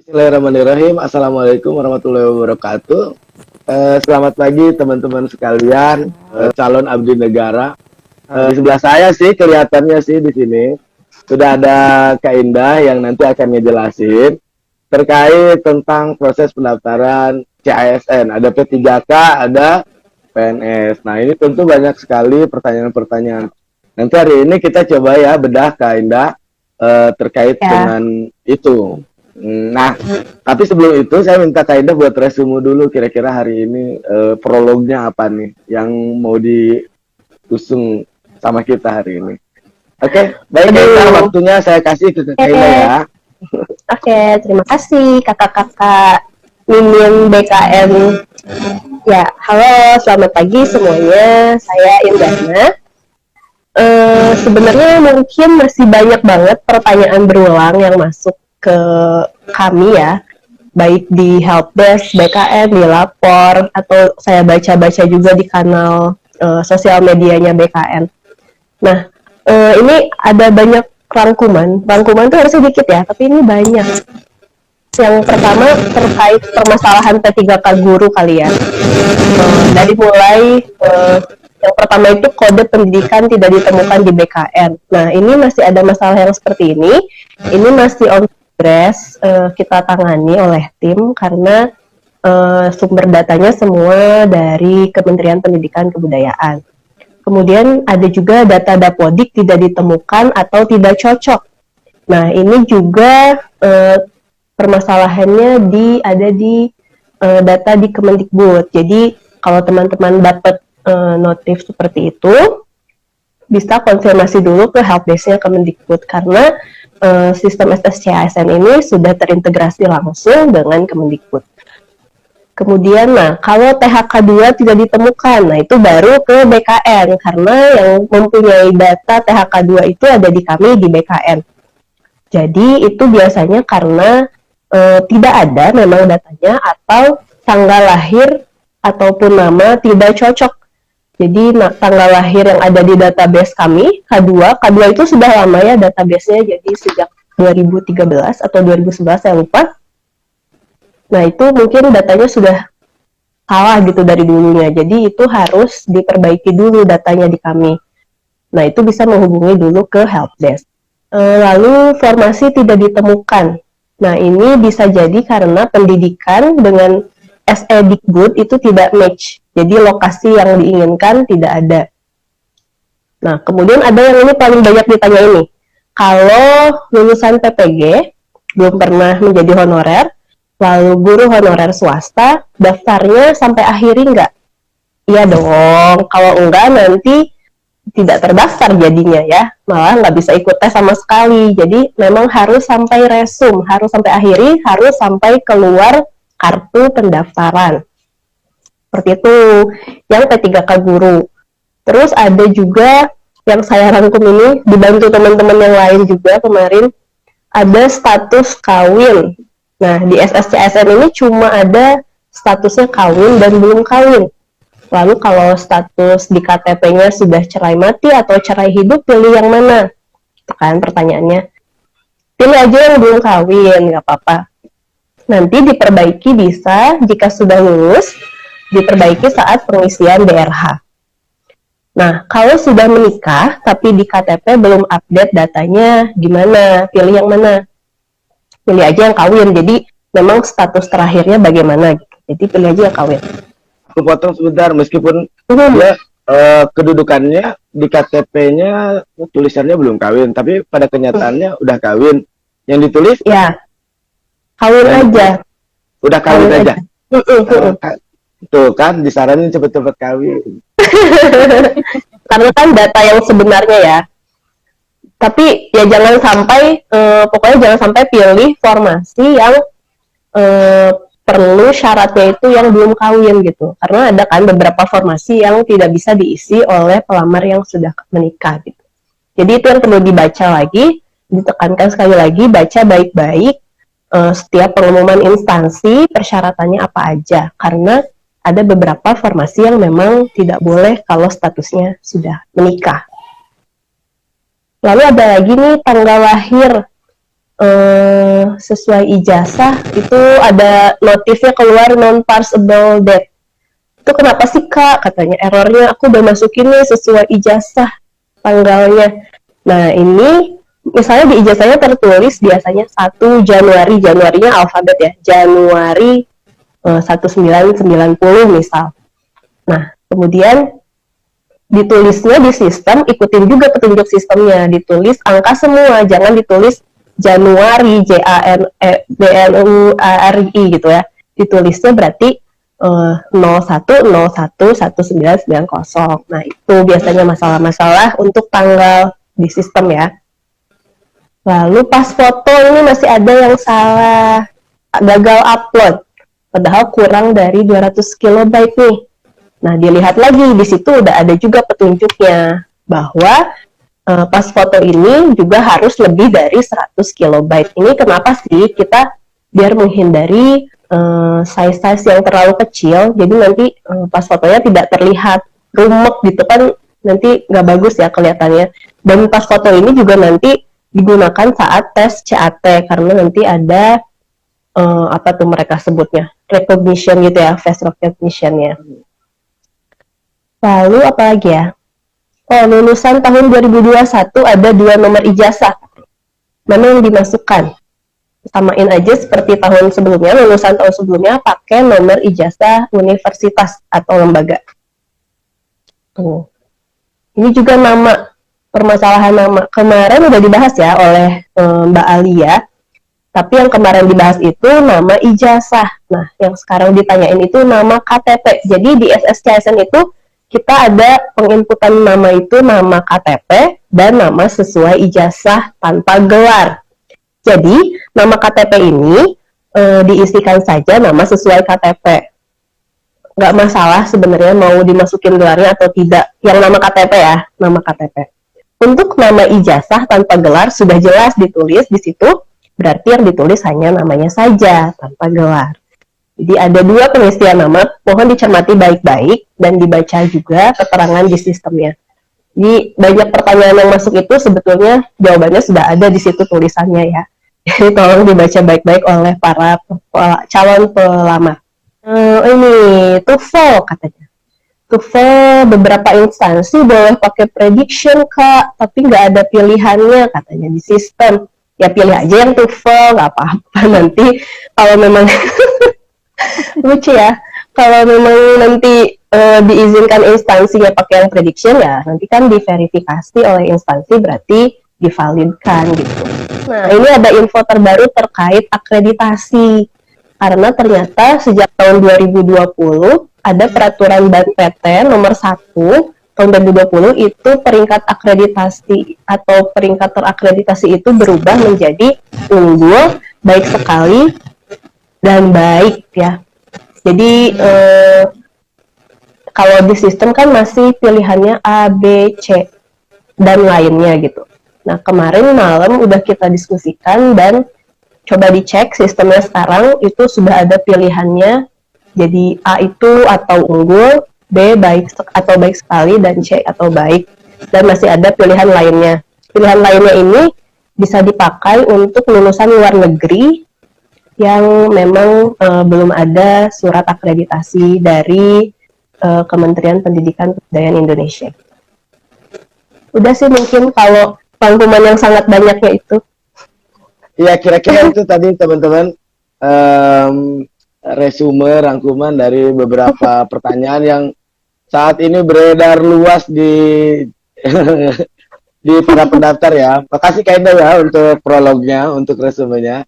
Bismillahirrahmanirrahim. Assalamualaikum warahmatullahi wabarakatuh. Selamat pagi teman-teman sekalian, calon abdi negara. Di sebelah saya sih kelihatannya sih di sini sudah ada Kak Indah yang nanti akan ngejelasin terkait tentang proses pendaftaran CASN. Ada P3K, ada PNS. Nah ini tentu banyak sekali pertanyaan-pertanyaan. Nanti hari ini kita coba ya bedah Kak Indah terkait dengan itu. Nah, tapi sebelum itu saya minta Kak Indah buat resume dulu kira-kira hari ini prolognya apa nih yang mau diusung sama kita hari ini. Oke, baik Kak Indah, waktunya saya kasih ke Kak Indah ya. Oke, terima kasih kakak-kakak Mimin BKM. Ya, halo, selamat pagi semuanya. Saya Indahna. Sebenarnya mungkin masih banyak banget pertanyaan berulang yang masuk ke kami ya, baik di helpdesk BKM, di lapor, atau saya baca-baca juga di kanal sosial medianya BKM. Nah, ini ada banyak rangkuman itu harusnya dikit ya, tapi ini banyak. Yang pertama terkait permasalahan P3K guru kali ya. Dari mulai yang pertama itu kode pendidikan tidak ditemukan di BKN. Nah, ini masih ada masalah yang seperti ini. Ini masih on progress, kita tangani oleh tim karena sumber datanya semua dari Kementerian Pendidikan Kebudayaan. Kemudian ada juga data Dapodik tidak ditemukan atau tidak cocok. Nah, ini juga permasalahannya ada di data di Kemendikbud. Jadi kalau teman-teman dapat notif seperti itu, bisa konfirmasi dulu ke helpdesk-nya Kemendikbud karena sistem SSCASN ini sudah terintegrasi langsung dengan Kemendikbud. Kemudian, nah, kalau THK 2 tidak ditemukan, nah itu baru ke BKN, karena yang mempunyai data THK 2 itu ada di kami di BKN. Jadi, itu biasanya karena tidak ada memang datanya, atau tanggal lahir ataupun nama tidak cocok. Jadi, tanggal lahir yang ada di database kami, K2 itu sudah lama ya database-nya, jadi sejak 2013 atau 2011, saya lupa. Nah, itu mungkin datanya sudah salah gitu dari dulunya. Jadi, itu harus diperbaiki dulu datanya di kami. Nah, itu bisa menghubungi dulu ke helpdesk. Lalu, formasi tidak ditemukan. Nah, ini bisa jadi karena pendidikan dengan SE-Dikbud itu tidak match. Jadi, lokasi yang diinginkan tidak ada. Nah, kemudian ada yang ini paling banyak ditanya ini. Kalau lulusan PPG, belum pernah menjadi honorer, lalu guru honorer swasta, daftarnya sampai akhiri nggak? Iya dong, kalau enggak nanti tidak terdaftar jadinya ya, malah nggak bisa ikut tes sama sekali. Jadi memang harus sampai resum, harus sampai akhiri, harus sampai keluar kartu pendaftaran. Seperti itu, yang P3K guru. Terus ada juga yang saya rangkum ini, dibantu teman-teman yang lain juga kemarin, ada status kawin. Nah, di SSCSN ini cuma ada statusnya kawin dan belum kawin. Lalu kalau status di KTP-nya sudah cerai mati atau cerai hidup, pilih yang mana? Itu kan pertanyaannya. Pilih aja yang belum kawin, nggak apa-apa. Nanti diperbaiki bisa, jika sudah lulus, diperbaiki saat pengisian DRH. Nah, kalau sudah menikah, tapi di KTP belum update datanya, gimana? Pilih yang mana? Pilih aja yang kawin, jadi memang status terakhirnya bagaimana gitu. Jadi pilih aja yang kawin. Aku potong sebentar, meskipun dia kedudukannya di KTP-nya tulisannya belum kawin, tapi pada kenyataannya udah kawin. Yang ditulis? Ya, kawin aja. Udah kawin aja. Tuh kan, disaranin cepet-cepet kawin. Karena kan data yang sebenarnya ya. Tapi ya jangan sampai, pokoknya jangan sampai pilih formasi yang perlu syaratnya itu yang belum kawin gitu. Karena ada kan beberapa formasi yang tidak bisa diisi oleh pelamar yang sudah menikah gitu. Jadi itu yang perlu dibaca lagi, ditekankan sekali lagi, baca baik-baik setiap pengumuman instansi, persyaratannya apa aja. Karena ada beberapa formasi yang memang tidak boleh kalau statusnya sudah menikah. Lalu ada lagi nih tanggal lahir. sesuai ijazah itu ada notifnya keluar non-parsable date. Itu kenapa sih Kak? Katanya errornya aku udah masukin nih sesuai ijazah tanggalnya. Nah ini misalnya di ijazahnya tertulis biasanya 1 Januari, Januarinya alfabet ya, Januari 1990 misal. Nah kemudian ditulisnya di sistem, ikutin juga petunjuk sistemnya, ditulis angka semua, jangan ditulis Januari, Januari gitu ya. Ditulisnya berarti 01011990. Nah, itu biasanya masalah-masalah untuk tanggal di sistem ya. Lalu pas foto ini masih ada yang salah, gagal upload. Padahal kurang dari 200 kilobyte nih. Nah, dilihat lagi, di situ udah ada juga petunjuknya bahwa pas foto ini juga harus lebih dari 100 kilobyte. Ini kenapa sih? Kita biar menghindari size-size yang terlalu kecil, jadi nanti pas fotonya tidak terlihat rumek gitu kan, nanti nggak bagus ya kelihatannya. Dan pas foto ini juga nanti digunakan saat tes CAT, karena nanti ada apa tuh mereka sebutnya, recognition gitu ya, face recognition-nya. Lalu apa lagi ya? Oh, lulusan tahun 2021 ada 2 nomor ijazah. Mana yang dimasukkan? Samain aja seperti tahun sebelumnya, lulusan tahun sebelumnya pakai nomor ijazah universitas atau lembaga. Tuh. Ini juga nama, permasalahan nama. Kemarin udah dibahas ya oleh Mbak Alia, tapi yang kemarin dibahas itu nama ijazah. Nah, yang sekarang ditanyain itu nama KTP. Jadi di SSCSN itu kita ada penginputan nama itu nama KTP dan nama sesuai ijazah tanpa gelar. Jadi, nama KTP ini diisikan saja nama sesuai KTP. Nggak masalah sebenarnya mau dimasukin gelarnya atau tidak. Yang nama KTP ya, nama KTP. Untuk nama ijazah tanpa gelar sudah jelas ditulis di situ, berarti yang ditulis hanya namanya saja, tanpa gelar. Jadi ada 2 pengisian nama, mohon dicermati baik-baik dan dibaca juga keterangan di sistemnya. Jadi banyak pertanyaan yang masuk itu sebetulnya jawabannya sudah ada di situ tulisannya ya. Jadi tolong dibaca baik-baik oleh para calon pelamar. Ini TOEFL katanya. TOEFL beberapa instansi boleh pakai prediction Kak, tapi nggak ada pilihannya katanya di sistem. Ya pilih aja yang TOEFL, nggak apa-apa. Nanti kalau memang lucu ya, kalau memang nanti diizinkan instansinya pakai yang prediction ya nanti kan diverifikasi oleh instansi berarti divalidkan gitu. Nah ini ada info terbaru terkait akreditasi karena ternyata sejak tahun 2020 ada peraturan BANPT nomor 1 tahun 2020 itu peringkat akreditasi atau peringkat terakreditasi itu berubah menjadi unggul, baik sekali, dan baik ya. Jadi kalau di sistem kan masih pilihannya A, B, C, dan lainnya gitu. Nah, kemarin malam udah kita diskusikan dan coba dicek sistemnya sekarang itu sudah ada pilihannya. Jadi A itu atau unggul, B baik atau baik sekali, dan C atau baik. Dan masih ada pilihan lainnya. Pilihan lainnya ini bisa dipakai untuk lulusan luar negeri yang memang belum ada surat akreditasi dari Kementerian Pendidikan dan Kebudayaan Indonesia. Udah sih mungkin kalau rangkuman yang sangat banyaknya itu. Ya kira-kira itu tadi teman-teman resume rangkuman dari beberapa pertanyaan yang saat ini beredar luas di di para pendaftar ya. Makasih Kak Indah ya untuk prolognya, untuk resumenya.